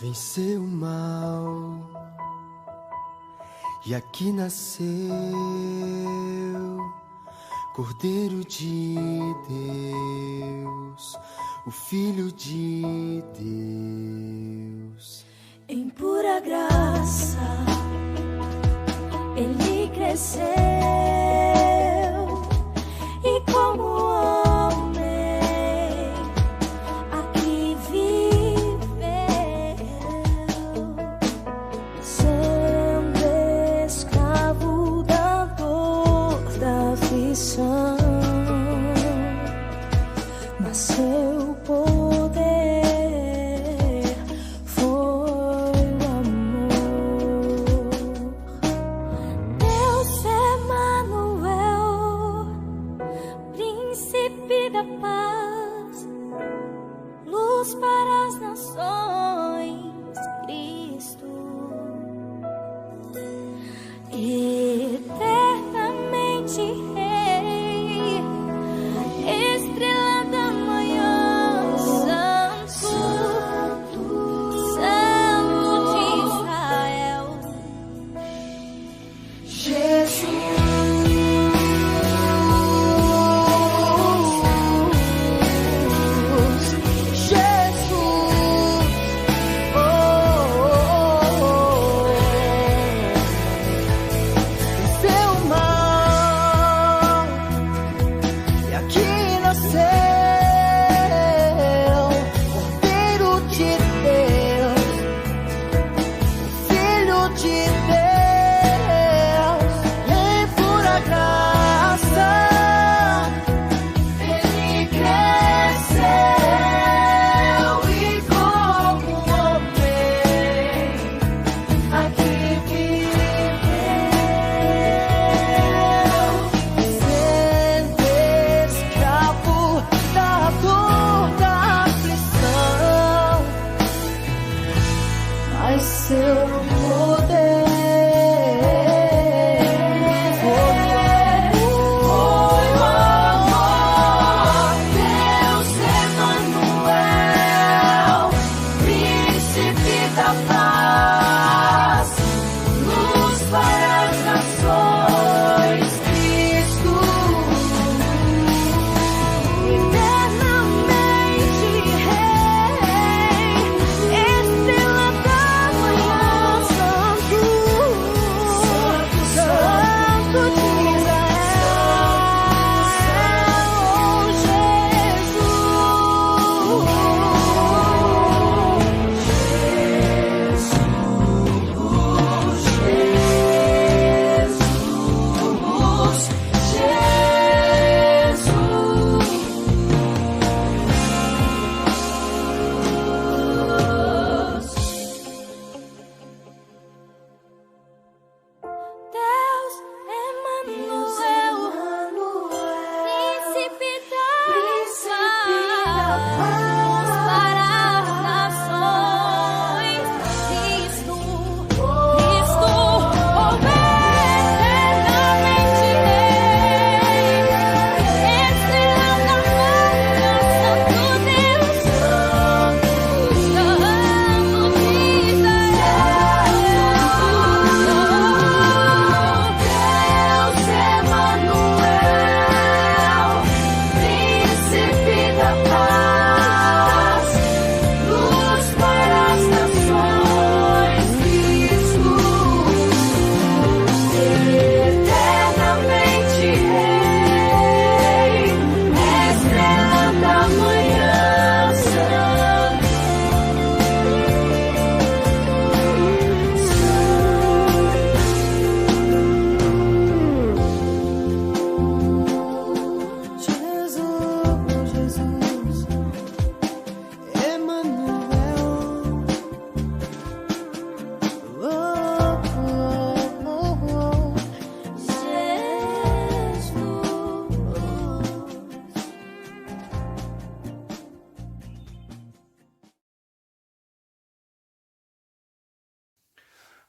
venceu o mal e aqui nasceu Cordeiro de Deus, o Filho de Deus. Em pura graça ele cresceu e como homem aqui viveu, sendo escravo da dor, da aflição, nasceu poder. Da paz, luz para as nações, Cristo, eternamente Rei, estrela da manhã, Santo, Santo de Israel, Jesus.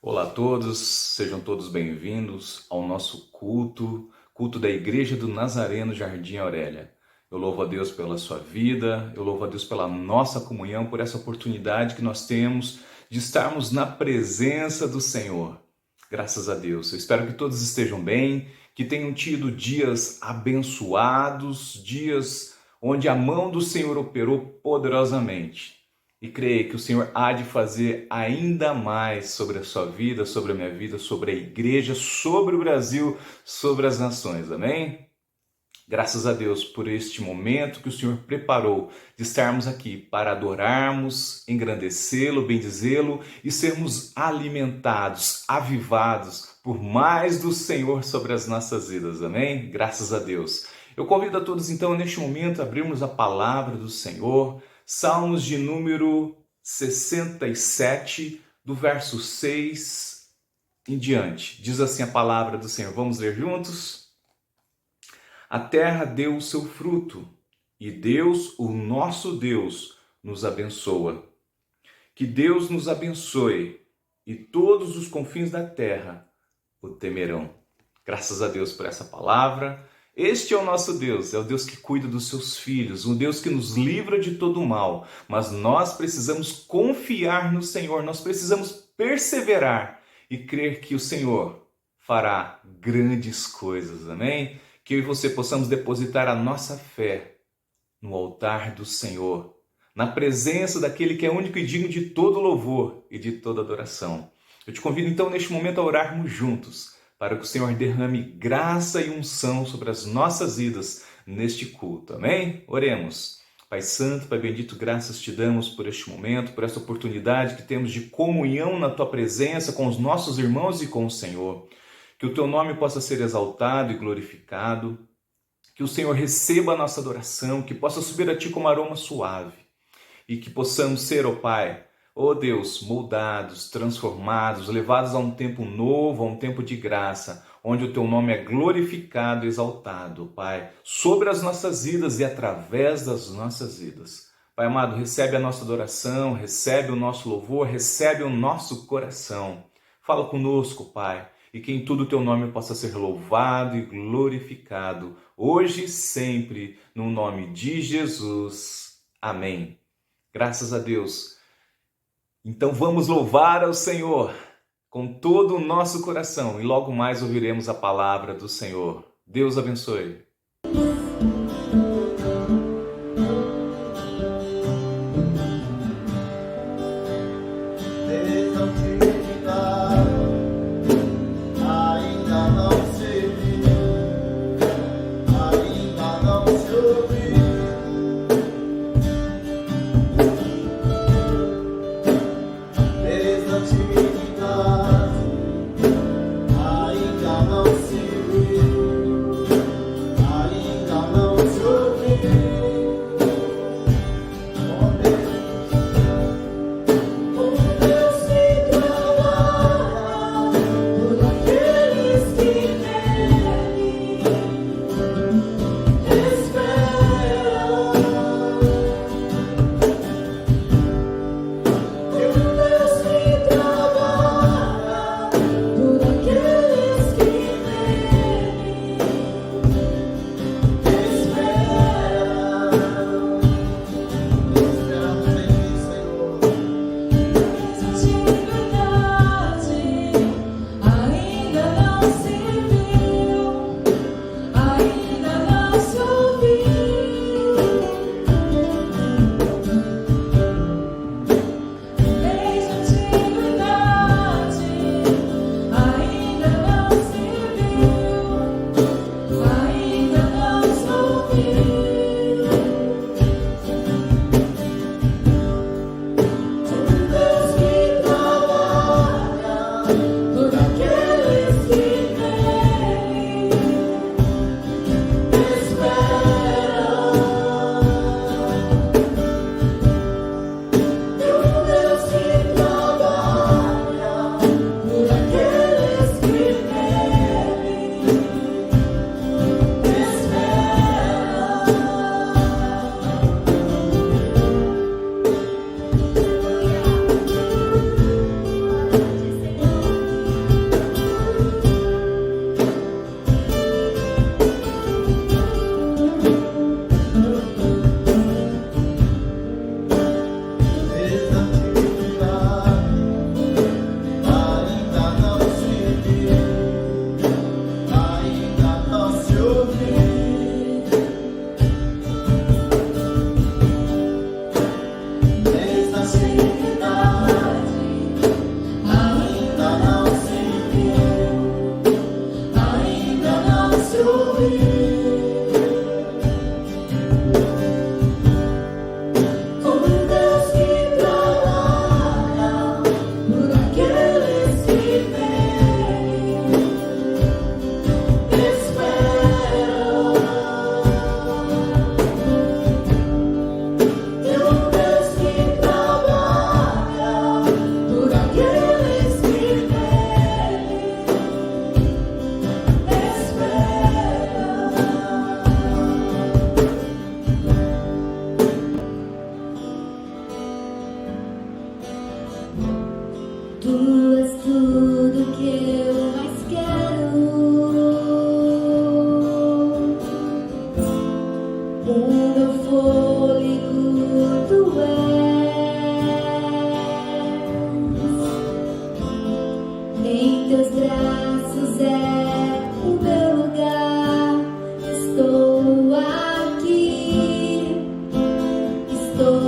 Olá a todos, sejam todos bem-vindos ao nosso culto da Igreja do Nazareno Jardim Aurélia. Eu louvo a Deus pela sua vida, eu louvo a Deus pela nossa comunhão, por essa oportunidade que nós temos de estarmos na presença do Senhor. Graças a Deus. Eu espero que todos estejam bem, que tenham tido dias abençoados, dias onde a mão do Senhor operou poderosamente. E creio que o Senhor há de fazer ainda mais sobre a sua vida, sobre a minha vida, sobre a igreja, sobre o Brasil, sobre as nações. Amém? Graças a Deus por este momento que o Senhor preparou de estarmos aqui para adorarmos, engrandecê-lo, bendizê-lo e sermos alimentados, avivados por mais do Senhor sobre as nossas vidas. Amém? Graças a Deus. Eu convido a todos então neste momento a abrirmos a palavra do Senhor, Salmos de número 67, do verso 6 em diante. Diz assim a palavra do Senhor. Vamos ler juntos? A terra deu o seu fruto, e Deus, o nosso Deus, nos abençoa. Que Deus nos abençoe, e todos os confins da terra o temerão. Graças a Deus por essa palavra. Este é o nosso Deus, é o Deus que cuida dos seus filhos, um Deus que nos livra de todo o mal. Mas nós precisamos confiar no Senhor, nós precisamos perseverar e crer que o Senhor fará grandes coisas, amém? Que eu e você possamos depositar a nossa fé no altar do Senhor, na presença daquele que é único e digno de todo louvor e de toda adoração. Eu te convido então neste momento a orarmos juntos, para que o Senhor derrame graça e unção sobre as nossas vidas neste culto. Amém? Oremos. Pai Santo, Pai Bendito, graças te damos por este momento, por esta oportunidade que temos de comunhão na Tua presença com os nossos irmãos e com o Senhor. Que o Teu nome possa ser exaltado e glorificado, que o Senhor receba a nossa adoração, que possa subir a Ti como aroma suave e que possamos ser, ó Pai, ó Deus, moldados, transformados, levados a um tempo novo, a um tempo de graça, onde o Teu nome é glorificado e exaltado, Pai, sobre as nossas vidas e através das nossas vidas. Pai amado, recebe a nossa adoração, recebe o nosso louvor, recebe o nosso coração. Fala conosco, Pai, e que em tudo o Teu nome possa ser louvado e glorificado, hoje e sempre, no nome de Jesus. Amém. Graças a Deus. Então vamos louvar ao Senhor com todo o nosso coração e logo mais ouviremos a palavra do Senhor. Deus abençoe.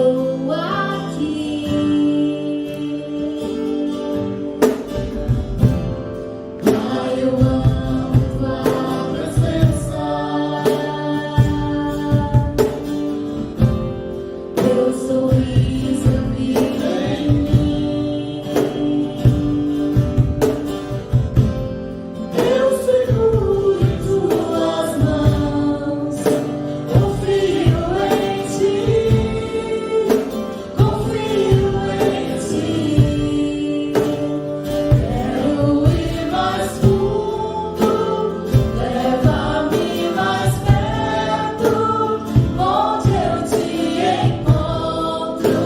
estou aqui. Pai, eu amo tua presença. Teu sorriso brilha em mim. Eu seguro em tuas mãos. Confio em ti. Confio em ti. Quero ir mais fundo. Leva-me mais perto. Onde eu te encontro.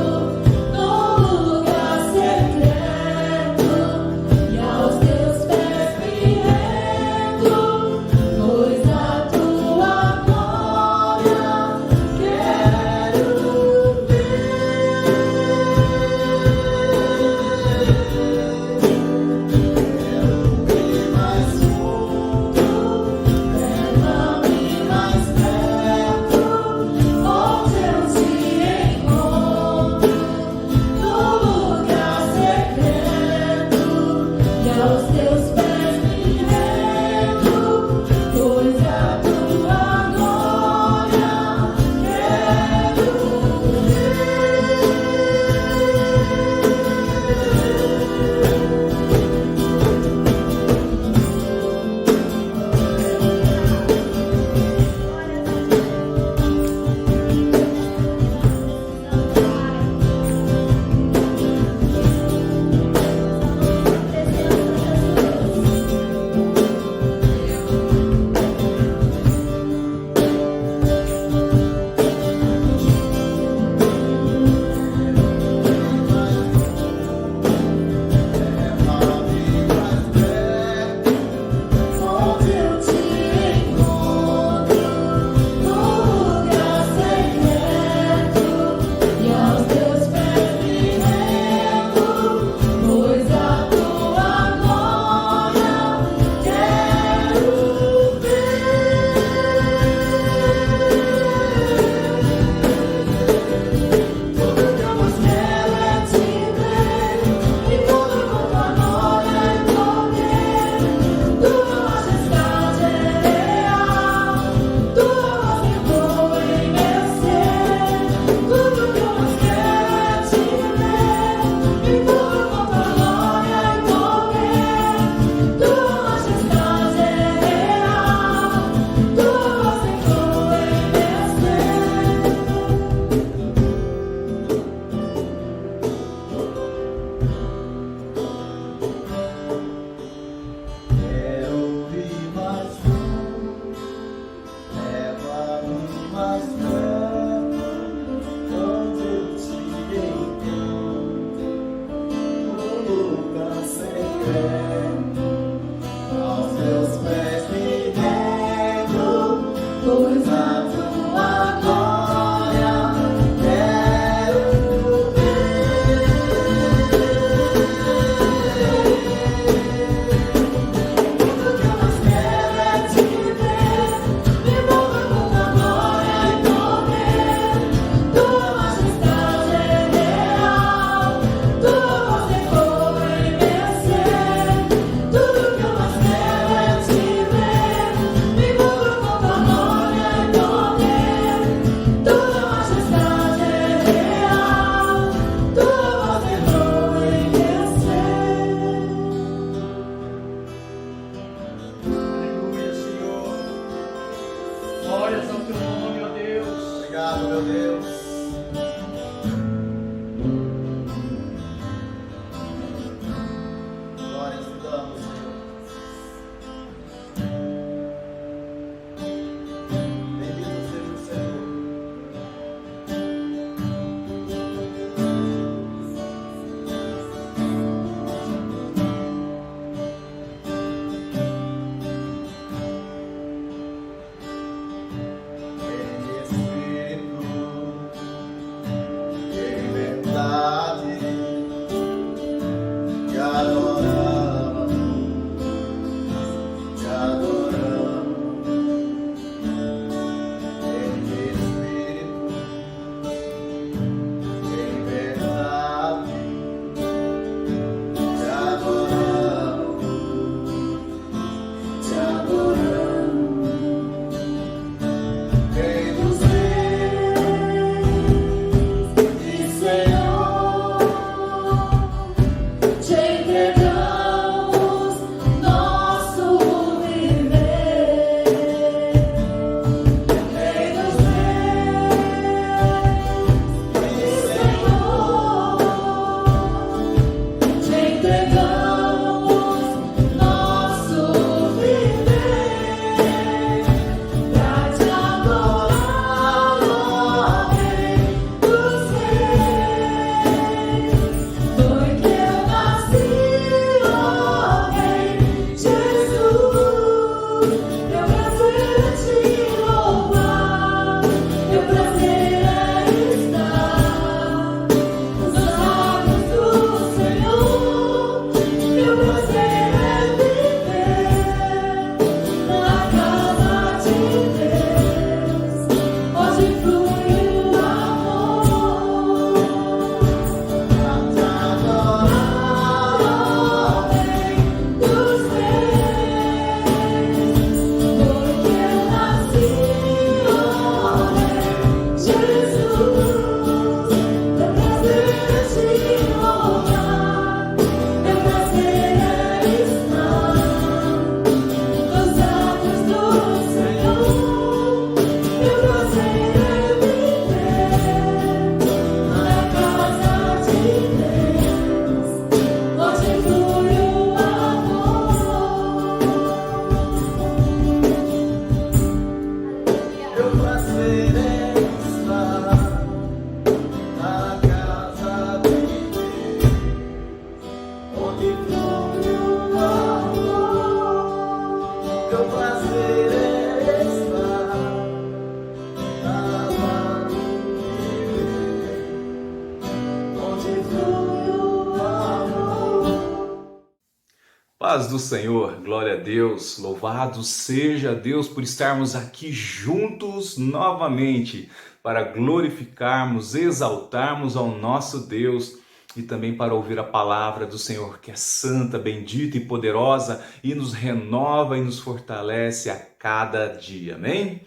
paz do Senhor, glória a Deus, louvado seja Deus por estarmos aqui juntos novamente para glorificarmos, exaltarmos ao nosso Deus e também para ouvir a palavra do Senhor, que é santa, bendita e poderosa e nos renova e nos fortalece a cada dia, amém?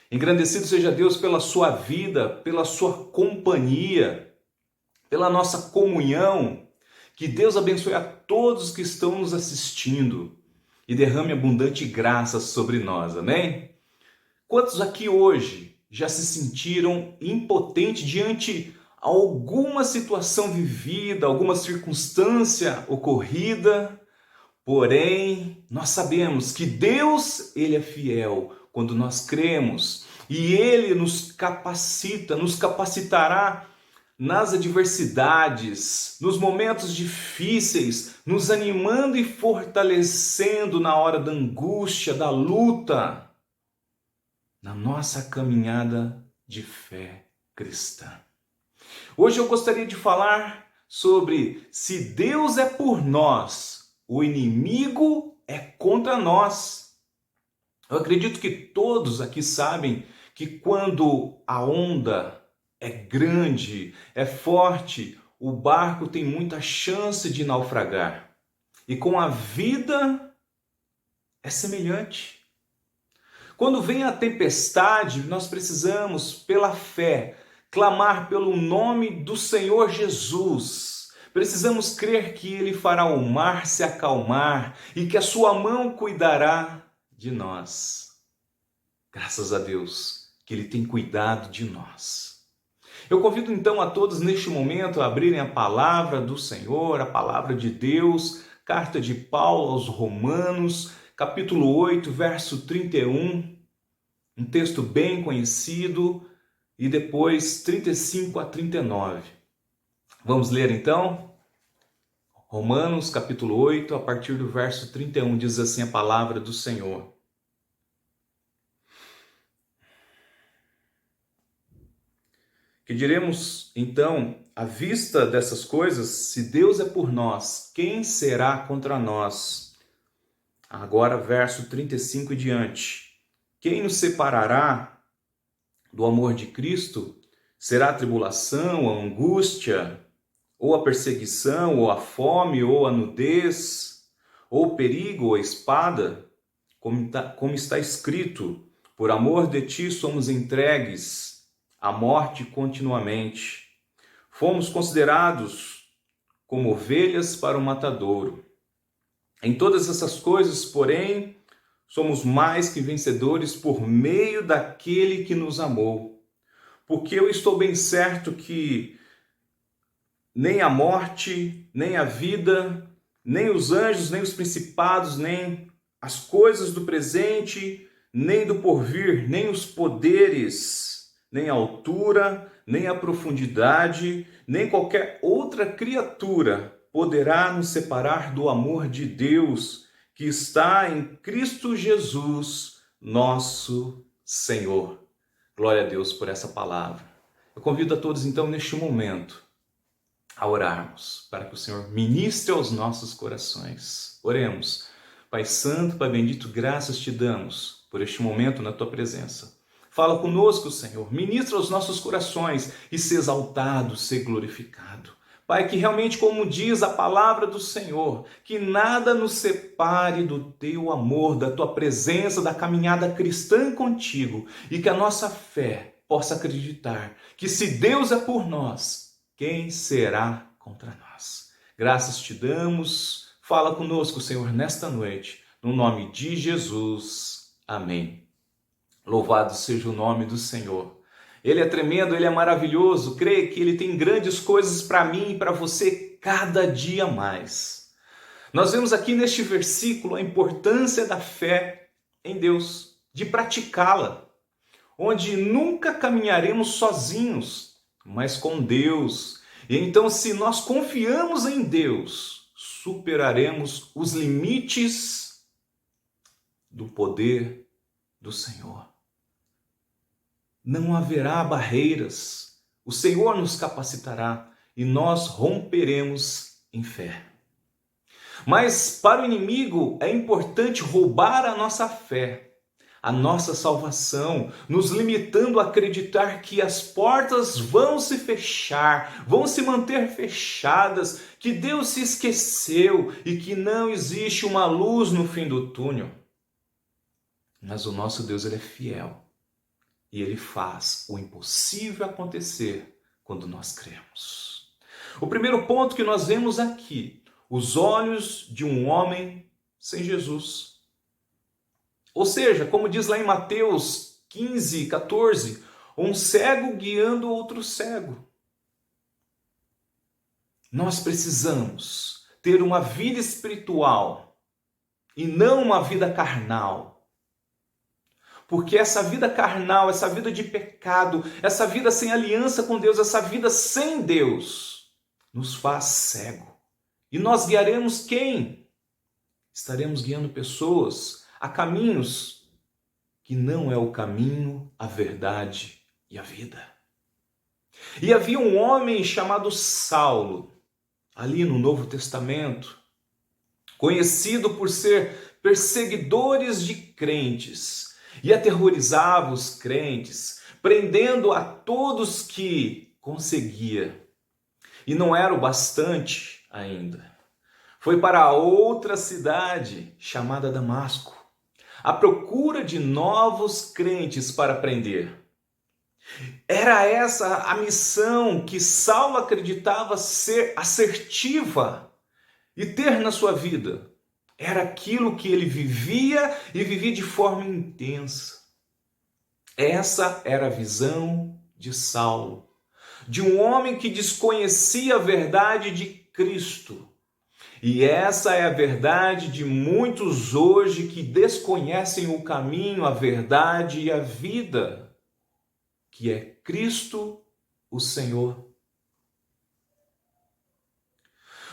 Engrandecido seja Deus pela sua vida, pela sua companhia, pela nossa comunhão. Que Deus abençoe a todos que estão nos assistindo e derrame abundante graça sobre nós, amém? Quantos aqui hoje já se sentiram impotentes diante alguma situação vivida, alguma circunstância ocorrida? Porém, nós sabemos que Deus, Ele é fiel quando nós cremos e Ele nos capacita, nos capacitará nas adversidades, nos momentos difíceis, nos animando e fortalecendo na hora da angústia, da luta, na nossa caminhada de fé cristã. Hoje eu gostaria de falar sobre se Deus é por nós, o inimigo é contra nós. Eu acredito que todos aqui sabem que quando a onda é grande, é forte, o barco tem muita chance de naufragar. E com a vida é semelhante. Quando vem a tempestade, nós precisamos, pela fé, clamar pelo nome do Senhor Jesus. Precisamos crer que Ele fará o mar se acalmar e que a sua mão cuidará de nós. Graças a Deus que Ele tem cuidado de nós. Eu convido então a todos neste momento a abrirem a palavra do Senhor, a palavra de Deus, carta de Paulo aos Romanos, capítulo 8, verso 31, um texto bem conhecido, e depois 35 a 39. Vamos ler então? Romanos, capítulo 8, a partir do verso 31, diz assim a palavra do Senhor. Que diremos, então, à vista dessas coisas, se Deus é por nós, quem será contra nós? Agora, verso 35 e diante. Quem nos separará do amor de Cristo? Será a tribulação, a angústia, ou a perseguição, ou a fome, ou a nudez, ou o perigo, ou a espada? Como está escrito, por amor de ti somos entregues a morte continuamente. Fomos considerados como ovelhas para o matadouro. Em todas essas coisas, porém, somos mais que vencedores por meio daquele que nos amou. Porque eu estou bem certo que nem a morte, nem a vida, nem os anjos, nem os principados, nem as coisas do presente, nem do porvir, nem os poderes, nem a altura, nem a profundidade, nem qualquer outra criatura poderá nos separar do amor de Deus que está em Cristo Jesus, nosso Senhor. Glória a Deus por essa palavra. Eu convido a todos então neste momento a orarmos para que o Senhor ministre aos nossos corações. Oremos. Pai Santo, Pai Bendito, graças te damos por este momento na tua presença. Fala conosco, Senhor, ministra aos nossos corações e ser exaltado, ser glorificado. Pai, que realmente, como diz a palavra do Senhor, que nada nos separe do teu amor, da tua presença, da caminhada cristã contigo e que a nossa fé possa acreditar que se Deus é por nós, quem será contra nós? Graças te damos, fala conosco, Senhor, nesta noite, no nome de Jesus. Amém. Louvado seja o nome do Senhor. Ele é tremendo, Ele é maravilhoso. Creia que Ele tem grandes coisas para mim e para você cada dia mais. Nós vemos aqui neste versículo a importância da fé em Deus, de praticá-la, onde nunca caminharemos sozinhos, mas com Deus. E então, se nós confiamos em Deus, superaremos os limites do poder do Senhor. Não haverá barreiras. O Senhor nos capacitará e nós romperemos em fé. Mas para o inimigo é importante roubar a nossa fé, a nossa salvação, nos limitando a acreditar que as portas vão se fechar, vão se manter fechadas, que Deus se esqueceu e que não existe uma luz no fim do túnel. Mas o nosso Deus, ele é fiel e ele faz o impossível acontecer quando nós cremos. O primeiro ponto que nós vemos aqui, os olhos de um homem sem Jesus. Ou seja, como diz lá em Mateus 15, 14, um cego guiando outro cego. Nós precisamos ter uma vida espiritual e não uma vida carnal. Porque essa vida carnal, essa vida de pecado, essa vida sem aliança com Deus, essa vida sem Deus, nos faz cego. E nós guiaremos quem? Estaremos guiando pessoas a caminhos que não é o caminho, a verdade e a vida. E havia um homem chamado Saulo, ali no Novo Testamento, conhecido por ser perseguidores de crentes, e aterrorizava os crentes, prendendo a todos que conseguia. E não era o bastante ainda. Foi para outra cidade chamada Damasco, à procura de novos crentes para prender. Era essa a missão que Saulo acreditava ser assertiva e ter na sua vida. Era aquilo que ele vivia e vivia de forma intensa. Essa era a visão de Saulo, de um homem que desconhecia a verdade de Cristo. E essa é a verdade de muitos hoje que desconhecem o caminho, a verdade e a vida, que é Cristo, o Senhor.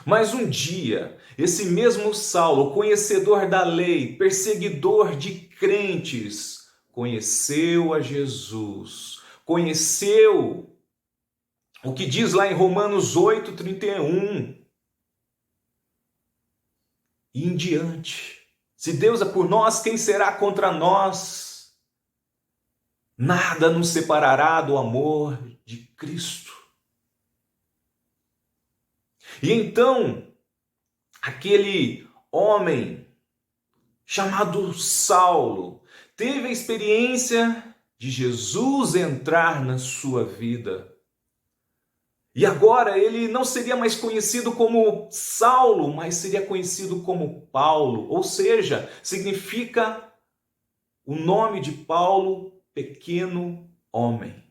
Mas um dia, esse mesmo Saulo, conhecedor da lei, perseguidor de crentes, conheceu a Jesus, conheceu o que diz lá em Romanos 8:31. E em diante, se Deus é por nós, quem será contra nós? Nada nos separará do amor de Cristo. E então, aquele homem chamado Saulo teve a experiência de Jesus entrar na sua vida. E agora ele não seria mais conhecido como Saulo, mas seria conhecido como Paulo. Ou seja, significa o nome de Paulo, pequeno homem.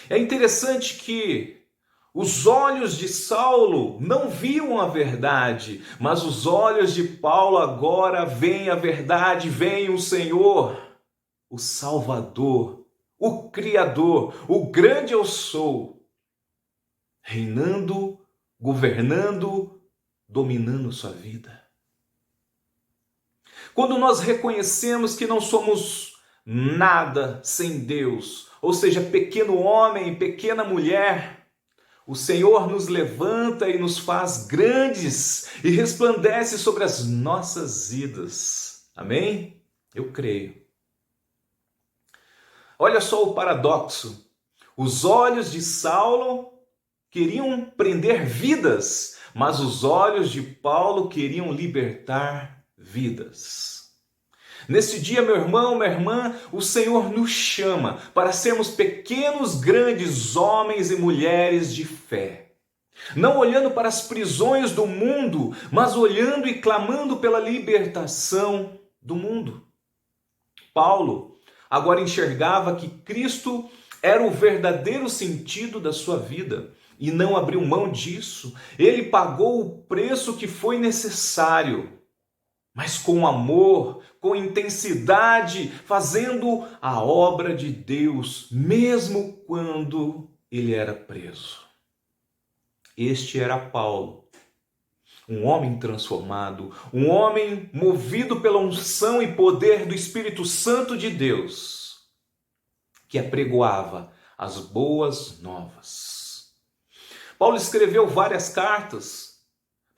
É interessante que os olhos de Saulo não viam a verdade, mas os olhos de Paulo agora veem a verdade, veem o Senhor, o Salvador, o Criador, o grande eu sou, reinando, governando, dominando sua vida. Quando nós reconhecemos que não somos nada sem Deus, ou seja, pequeno homem, pequena mulher, o Senhor nos levanta e nos faz grandes e resplandece sobre as nossas vidas. Amém? Eu creio. Olha só o paradoxo. Os olhos de Saulo queriam prender vidas, mas os olhos de Paulo queriam libertar vidas. Nesse dia, meu irmão, minha irmã, o Senhor nos chama para sermos pequenos, grandes homens e mulheres de fé. Não olhando para as prisões do mundo, mas olhando e clamando pela libertação do mundo. Paulo agora enxergava que Cristo era o verdadeiro sentido da sua vida e não abriu mão disso. Ele pagou o preço que foi necessário, mas com amor, com intensidade, fazendo a obra de Deus, mesmo quando ele era preso. Este era Paulo, um homem transformado, um homem movido pela unção e poder do Espírito Santo de Deus, que apregoava as boas novas. Paulo escreveu várias cartas,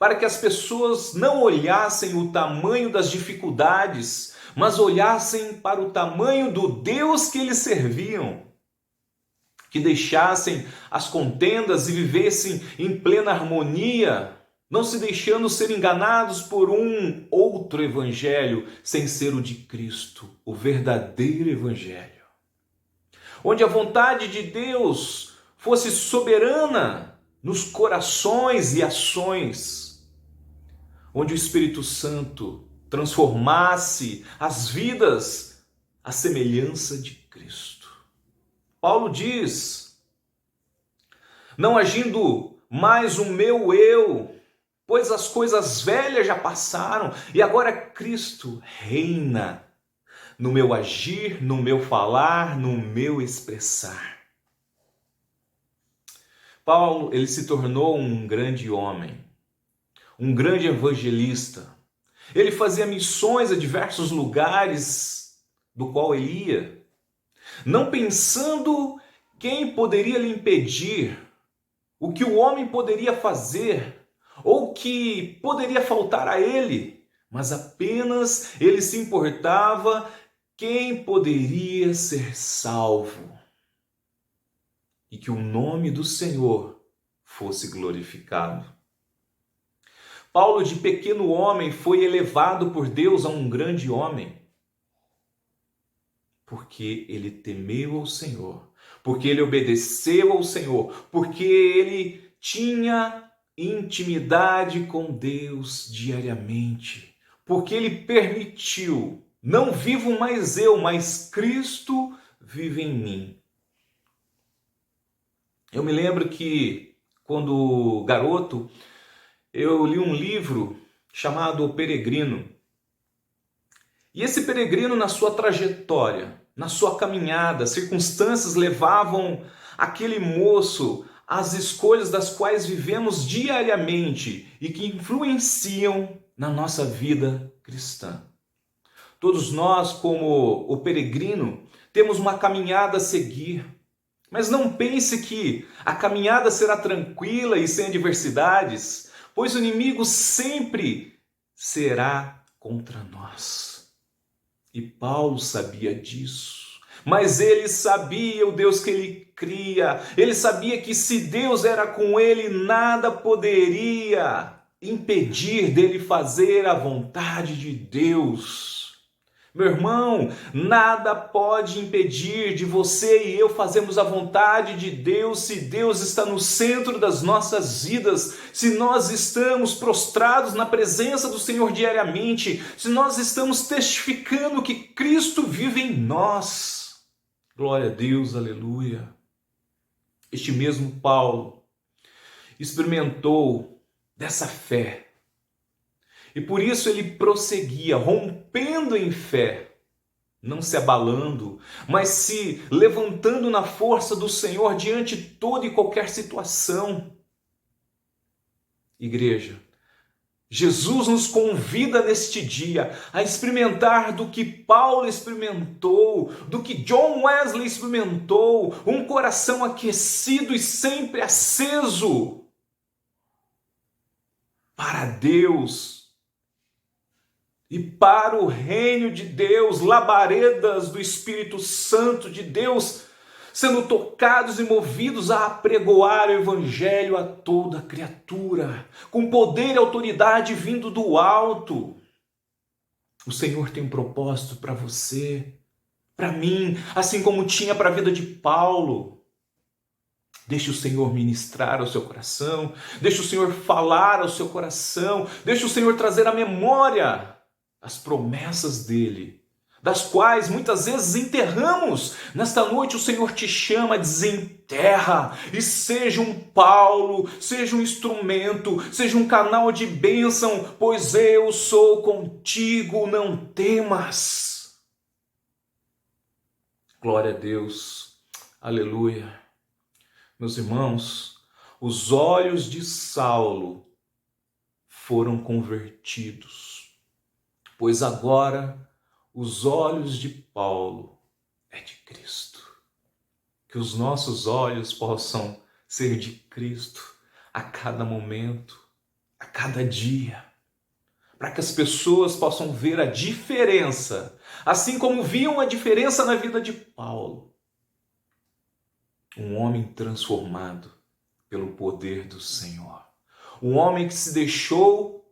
para que as pessoas não olhassem o tamanho das dificuldades, mas olhassem para o tamanho do Deus que eles serviam. Que deixassem as contendas e vivessem em plena harmonia, não se deixando ser enganados por um outro evangelho, sem ser o de Cristo, o verdadeiro evangelho. Onde a vontade de Deus fosse soberana nos corações e ações, onde o Espírito Santo transformasse as vidas à semelhança de Cristo. Paulo diz: não agindo mais o meu eu, pois as coisas velhas já passaram e agora Cristo reina no meu agir, no meu falar, no meu expressar. Paulo, ele se tornou um grande homem, um grande evangelista. Ele fazia missões a diversos lugares do qual ele ia, não pensando quem poderia lhe impedir, o que o homem poderia fazer, ou o que poderia faltar a ele, mas apenas ele se importava quem poderia ser salvo e que o nome do Senhor fosse glorificado. Paulo, de pequeno homem, foi elevado por Deus a um grande homem, porque ele temeu ao Senhor, porque ele obedeceu ao Senhor, porque ele tinha intimidade com Deus diariamente, porque ele permitiu: não vivo mais eu, mas Cristo vive em mim. Eu me lembro que, quando garoto, eu li um livro chamado O Peregrino. E esse peregrino, na sua trajetória, na sua caminhada, circunstâncias levavam aquele moço às escolhas das quais vivemos diariamente e que influenciam na nossa vida cristã. Todos nós, como o peregrino, temos uma caminhada a seguir. Mas não pense que a caminhada será tranquila e sem adversidades, pois o inimigo sempre será contra nós. E Paulo sabia disso. Mas ele sabia o Deus que ele cria. Ele sabia que se Deus era com ele, nada poderia impedir dele fazer a vontade de Deus. Meu irmão, nada pode impedir de você e eu fazermos a vontade de Deus se Deus está no centro das nossas vidas, se nós estamos prostrados na presença do Senhor diariamente, se nós estamos testificando que Cristo vive em nós. Glória a Deus, aleluia. Este mesmo Paulo experimentou dessa fé. E por isso ele prosseguia, rompendo em fé, não se abalando, mas se levantando na força do Senhor diante de toda e qualquer situação. Igreja, Jesus nos convida neste dia a experimentar do que Paulo experimentou, do que John Wesley experimentou, um coração aquecido e sempre aceso para Deus e para o reino de Deus, labaredas do Espírito Santo de Deus, sendo tocados e movidos a apregoar o Evangelho a toda criatura, com poder e autoridade vindo do alto. O Senhor tem um propósito para você, para mim, assim como tinha para a vida de Paulo. Deixe o Senhor ministrar ao seu coração, deixe o Senhor falar ao seu coração, deixe o Senhor trazer à memória as promessas dele, das quais muitas vezes enterramos. Nesta noite o Senhor te chama, desenterra e seja um Paulo, seja um instrumento, seja um canal de bênção, pois eu sou contigo, não temas. Glória a Deus, aleluia. Meus irmãos, os olhos de Saulo foram convertidos, pois agora os olhos de Paulo é de Cristo. Que os nossos olhos possam ser de Cristo a cada momento, a cada dia, para que as pessoas possam ver a diferença, assim como viam a diferença na vida de Paulo. Um homem transformado pelo poder do Senhor. Um homem que se deixou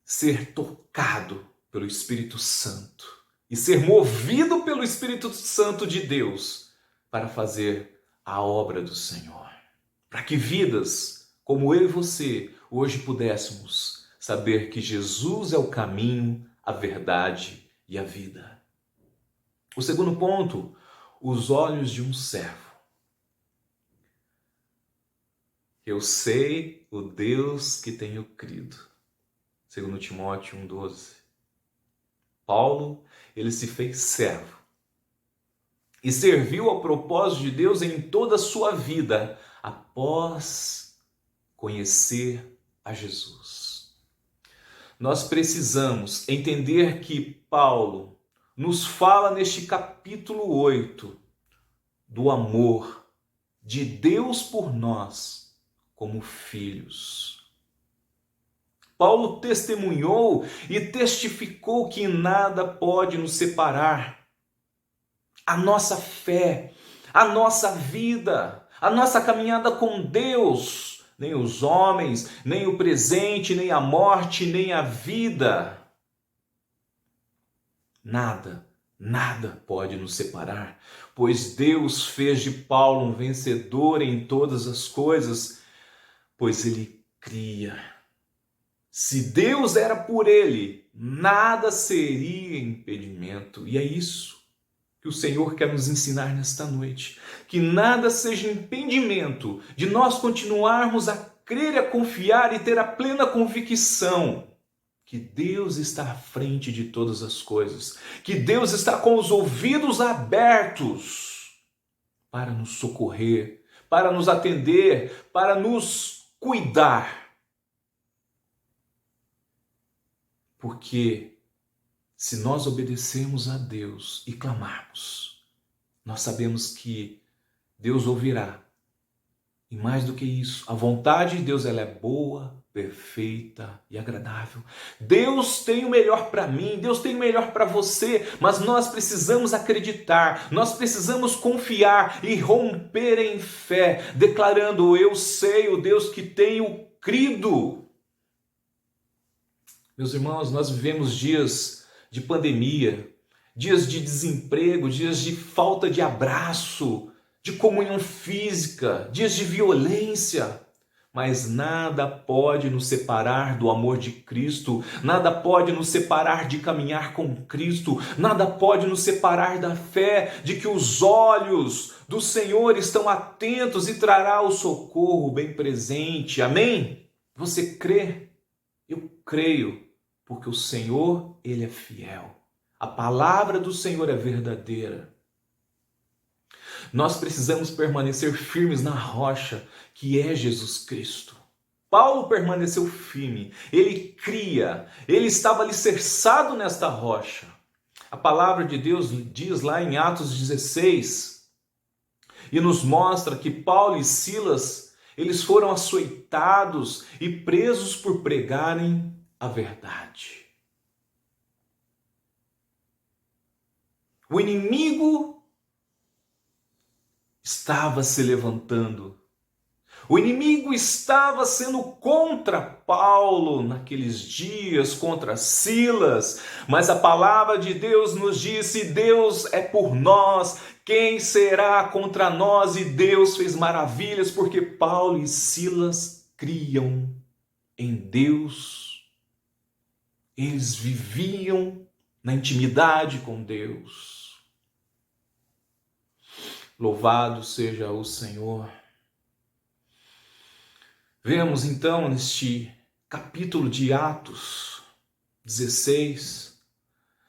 ser tocado pelo Espírito Santo e ser movido pelo Espírito Santo de Deus para fazer a obra do Senhor. Para que vidas como eu e você hoje pudéssemos saber que Jesus é o caminho, a verdade e a vida. O segundo ponto, os olhos de um servo. Eu sei o Deus que tenho crido. 2 Timóteo 1,12. Paulo, ele se fez servo e serviu ao propósito de Deus em toda a sua vida, após conhecer a Jesus. Nós precisamos entender que Paulo nos fala neste capítulo 8 do amor de Deus por nós como filhos. Paulo testemunhou e testificou que nada pode nos separar. A nossa fé, a nossa vida, a nossa caminhada com Deus, nem os homens, nem o presente, nem a morte, nem a vida. Nada pode nos separar, pois Deus fez de Paulo um vencedor em todas as coisas, pois ele cria. Se Deus era por ele, nada seria impedimento. E é isso que o Senhor quer nos ensinar nesta noite. Que nada seja impedimento de nós continuarmos a crer, a confiar e ter a plena convicção que Deus está à frente de todas as coisas. Que Deus está com os ouvidos abertos para nos socorrer, para nos atender, para nos cuidar. Porque se nós obedecermos a Deus e clamarmos, nós sabemos que Deus ouvirá. E mais do que isso, a vontade de Deus ela é boa, perfeita e agradável. Deus tem o melhor para mim, Deus tem o melhor para você, mas nós precisamos acreditar, nós precisamos confiar e romper em fé, declarando: eu sei o Deus que tenho crido. Meus irmãos, nós vivemos dias de pandemia, dias de desemprego, dias de falta de abraço, de comunhão física, dias de violência. Mas nada pode nos separar do amor de Cristo, nada pode nos separar de caminhar com Cristo, nada pode nos separar da fé de que os olhos do Senhor estão atentos e trará o socorro bem presente. Amém? Você crê? Eu creio. Porque o Senhor, Ele é fiel. A palavra do Senhor é verdadeira. Nós precisamos permanecer firmes na rocha, que é Jesus Cristo. Paulo permaneceu firme. Ele cria. Ele estava alicerçado nesta rocha. A palavra de Deus diz lá em Atos 16, e nos mostra que Paulo e Silas, eles foram açoitados e presos por pregarem a verdade. O inimigo estava se levantando. O inimigo estava sendo contra Paulo naqueles dias, contra Silas. Mas a palavra de Deus nos disse: Deus é por nós, quem será contra nós? E Deus fez maravilhas porque Paulo e Silas criam em Deus. Eles viviam na intimidade com Deus. Louvado seja o Senhor. Vemos então neste capítulo de Atos 16,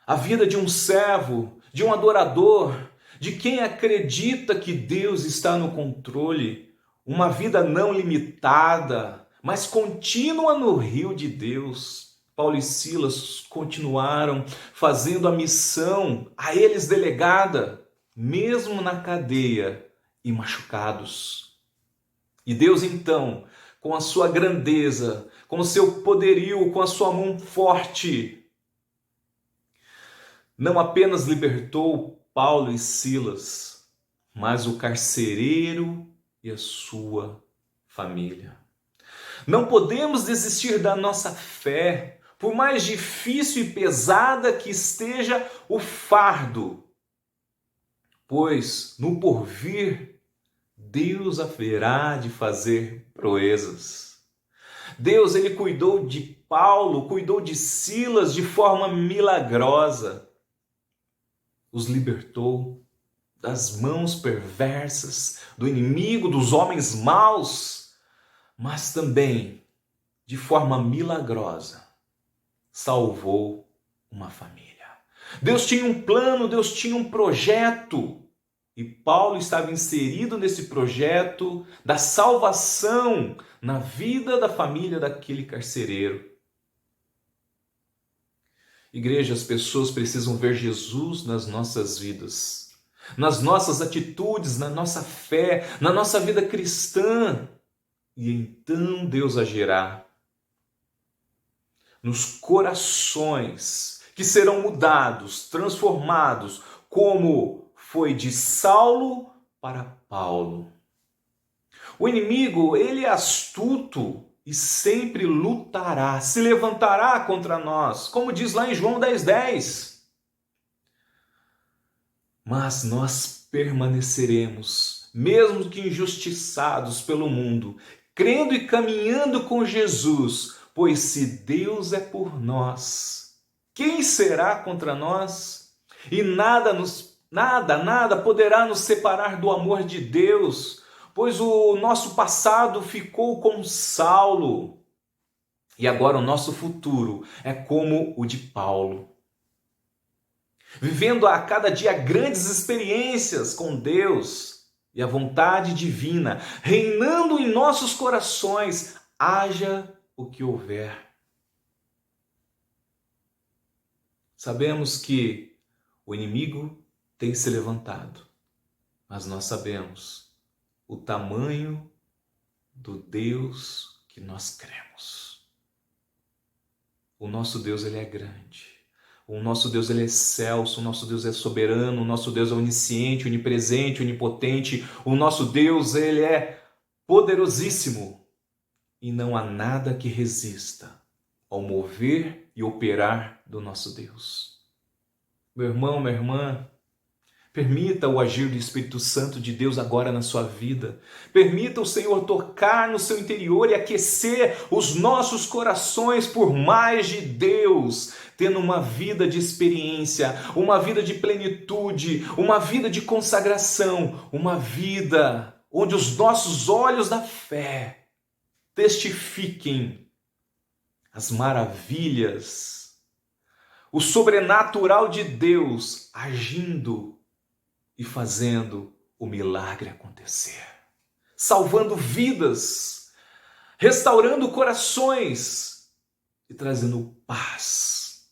a vida de um servo, de um adorador, de quem acredita que Deus está no controle, uma vida não limitada, mas contínua no rio de Deus. Paulo e Silas continuaram fazendo a missão a eles delegada, mesmo na cadeia e machucados. E Deus então com a sua grandeza, com o seu poderio, com a sua mão forte, não apenas libertou Paulo e Silas, mas o carcereiro e a sua família. Não podemos desistir da nossa fé, por mais difícil e pesada que esteja o fardo, pois no porvir Deus haverá de fazer proezas. Deus, ele cuidou de Paulo, cuidou de Silas de forma milagrosa. Os libertou das mãos perversas do inimigo, dos homens maus, mas também, de forma milagrosa, salvou uma família. Deus tinha um plano, Deus tinha um projeto, e Paulo estava inserido nesse projeto da salvação na vida da família daquele carcereiro. Igreja, as pessoas precisam ver Jesus nas nossas vidas, nas nossas atitudes, na nossa fé, na nossa vida cristã. E então Deus agirá nos corações que serão mudados, transformados, como foi de Saulo para Paulo. O inimigo, ele é astuto e sempre lutará, se levantará contra nós, como diz lá em João 10:10. Mas nós permaneceremos, mesmo que injustiçados pelo mundo, crendo e caminhando com Jesus, pois se Deus é por nós, quem será contra nós? E nada poderá nos separar do amor de Deus, pois o nosso passado ficou com Saulo e agora o nosso futuro é como o de Paulo. Vivendo a cada dia grandes experiências com Deus e a vontade divina, reinando em nossos corações, haja o que houver. Sabemos que o inimigo tem se levantado, mas nós sabemos o tamanho do Deus que nós cremos. O nosso Deus, ele é grande. O nosso Deus, ele é excelso. O nosso Deus é soberano. O nosso Deus é onisciente, onipresente, onipotente. O nosso Deus, ele é poderosíssimo. E não há nada que resista ao mover e operar do nosso Deus. Meu irmão, minha irmã, permita o agir do Espírito Santo de Deus agora na sua vida. Permita o Senhor tocar no seu interior e aquecer os nossos corações por mais de Deus, tendo uma vida de experiência, uma vida de plenitude, uma vida de consagração, uma vida onde os nossos olhos da fé testifiquem as maravilhas, o sobrenatural de Deus agindo e fazendo o milagre acontecer, salvando vidas, restaurando corações e trazendo paz,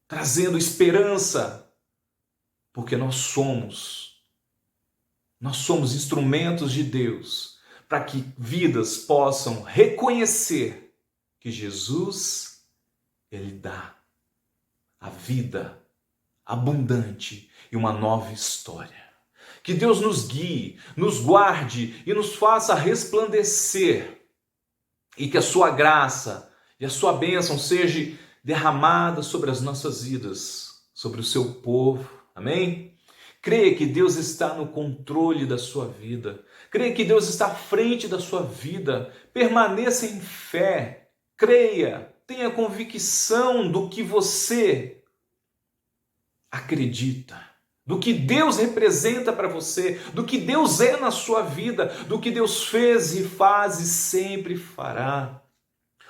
trazendo esperança, porque nós somos instrumentos de Deus para que vidas possam reconhecer que Jesus, ele dá a vida abundante e uma nova história. Que Deus nos guie, nos guarde e nos faça resplandecer, e que a sua graça e a sua bênção seja derramada sobre as nossas vidas, sobre o seu povo. Amém? Creia que Deus está no controle da sua vida. Creia que Deus está à frente da sua vida. Permaneça em fé. Creia. Tenha convicção do que você acredita, do que Deus representa para você, do que Deus é na sua vida, do que Deus fez e faz e sempre fará.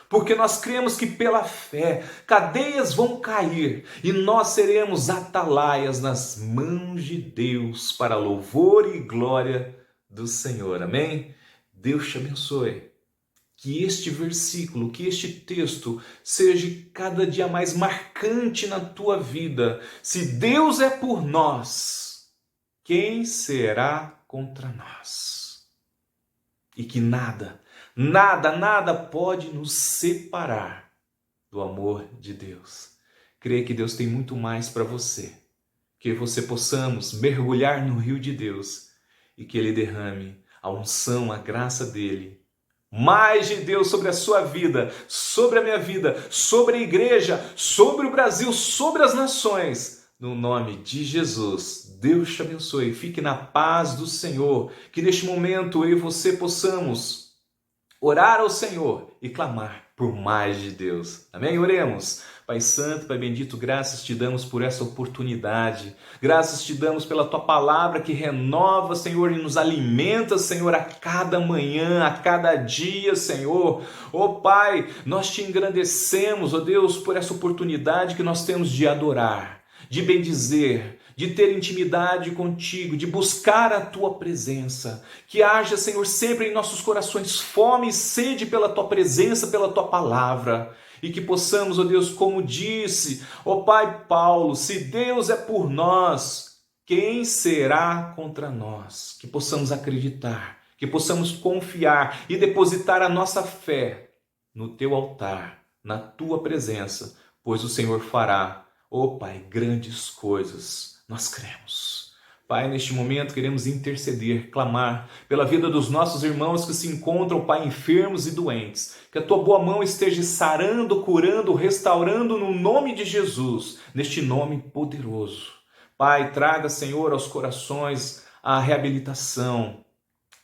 Porque nós cremos que pela fé cadeias vão cair e nós seremos atalaias nas mãos de Deus para louvor e glória do Senhor. Amém? Deus te abençoe. Que este versículo, que este texto seja cada dia mais marcante na tua vida. Se Deus é por nós, quem será contra nós? E que nada, Nada pode nos separar do amor de Deus. Creia que Deus tem muito mais para você. Que você possamos mergulhar no rio de Deus e que Ele derrame a unção, a graça dEle. Mais de Deus sobre a sua vida, sobre a minha vida, sobre a igreja, sobre o Brasil, sobre as nações. No nome de Jesus, Deus te abençoe. Fique na paz do Senhor. Que neste momento eu e você possamos orar ao Senhor e clamar por mais de Deus. Amém? Oremos. Pai Santo, Pai Bendito, graças te damos por essa oportunidade. Graças te damos pela Tua palavra que renova, Senhor, e nos alimenta, Senhor, a cada manhã, a cada dia, Senhor. Ó Pai, nós te engrandecemos, ó Deus, por essa oportunidade que nós temos de adorar, de bendizer, de ter intimidade contigo, de buscar a Tua presença. Que haja, Senhor, sempre em nossos corações fome e sede pela Tua presença, pela Tua palavra. E que possamos, ó Deus, como disse, ó Pai Paulo, se Deus é por nós, quem será contra nós? Que possamos acreditar, que possamos confiar e depositar a nossa fé no Teu altar, na Tua presença, pois o Senhor fará, ó Pai, grandes coisas. Nós cremos. Pai, neste momento queremos interceder, clamar pela vida dos nossos irmãos que se encontram, Pai, enfermos e doentes. Que a Tua boa mão esteja sarando, curando, restaurando no nome de Jesus, neste nome poderoso. Pai, traga, Senhor, aos corações a reabilitação.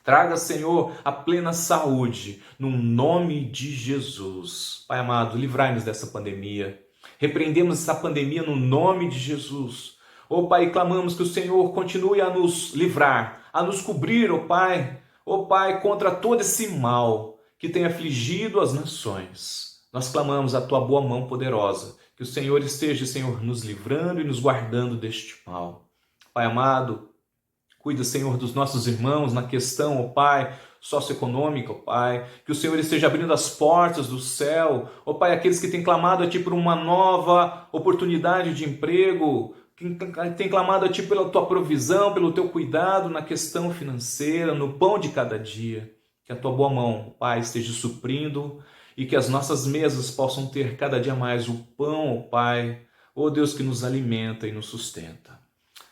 Traga, Senhor, a plena saúde, no nome de Jesus. Pai amado, livrai-nos dessa pandemia. Repreendemos essa pandemia no nome de Jesus. Ó Pai, clamamos que o Senhor continue a nos livrar, a nos cobrir, ó Pai, contra todo esse mal que tem afligido as nações. Nós clamamos a Tua boa mão poderosa, que o Senhor esteja, Senhor, nos livrando e nos guardando deste mal. Pai amado, cuida, Senhor, dos nossos irmãos na questão, ó Pai, socioeconômica, ó Pai, que o Senhor esteja abrindo as portas do céu, ó Pai, aqueles que têm clamado a Ti por uma nova oportunidade de emprego, que tem clamado a Ti pela Tua provisão, pelo Teu cuidado na questão financeira, no pão de cada dia. Que a Tua boa mão, Pai, esteja suprindo e que as nossas mesas possam ter cada dia mais o pão, ó Pai, ó Deus que nos alimenta e nos sustenta.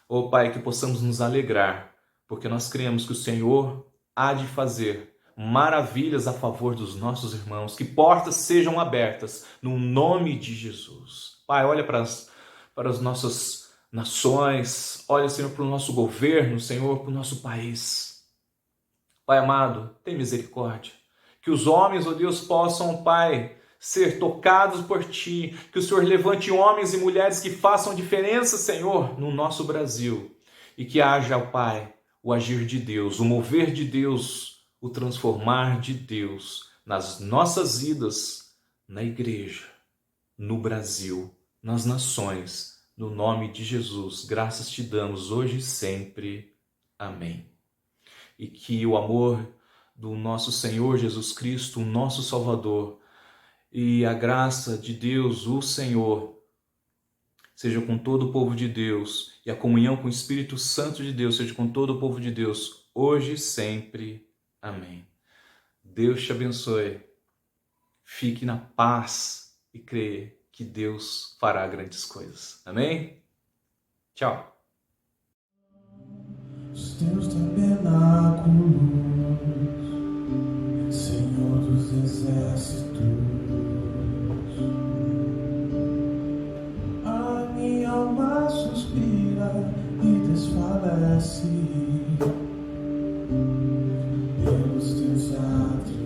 Ó Pai, que possamos nos alegrar, porque nós cremos que o Senhor há de fazer maravilhas a favor dos nossos irmãos, que portas sejam abertas no nome de Jesus. Pai, olha para as nossas nações, olha, Senhor, para o nosso governo, Senhor, para o nosso país. Pai amado, tem misericórdia. Que os homens, ó Deus, possam, Pai, ser tocados por Ti. Que o Senhor levante homens e mulheres que façam diferença, Senhor, no nosso Brasil. E que haja, ó Pai, o agir de Deus, o mover de Deus, o transformar de Deus nas nossas vidas, na igreja, no Brasil, nas nações. No nome de Jesus, graças te damos hoje e sempre. Amém. E que o amor do nosso Senhor Jesus Cristo, o nosso Salvador, e a graça de Deus, o Senhor, seja com todo o povo de Deus, e a comunhão com o Espírito Santo de Deus seja com todo o povo de Deus, hoje e sempre. Amém. Deus te abençoe. Fique na paz e creia que Deus fará grandes coisas. Amém? Tchau. Os teus tabernáculos, Senhor dos exércitos, a minha alma suspira e desfalece pelos teus atos.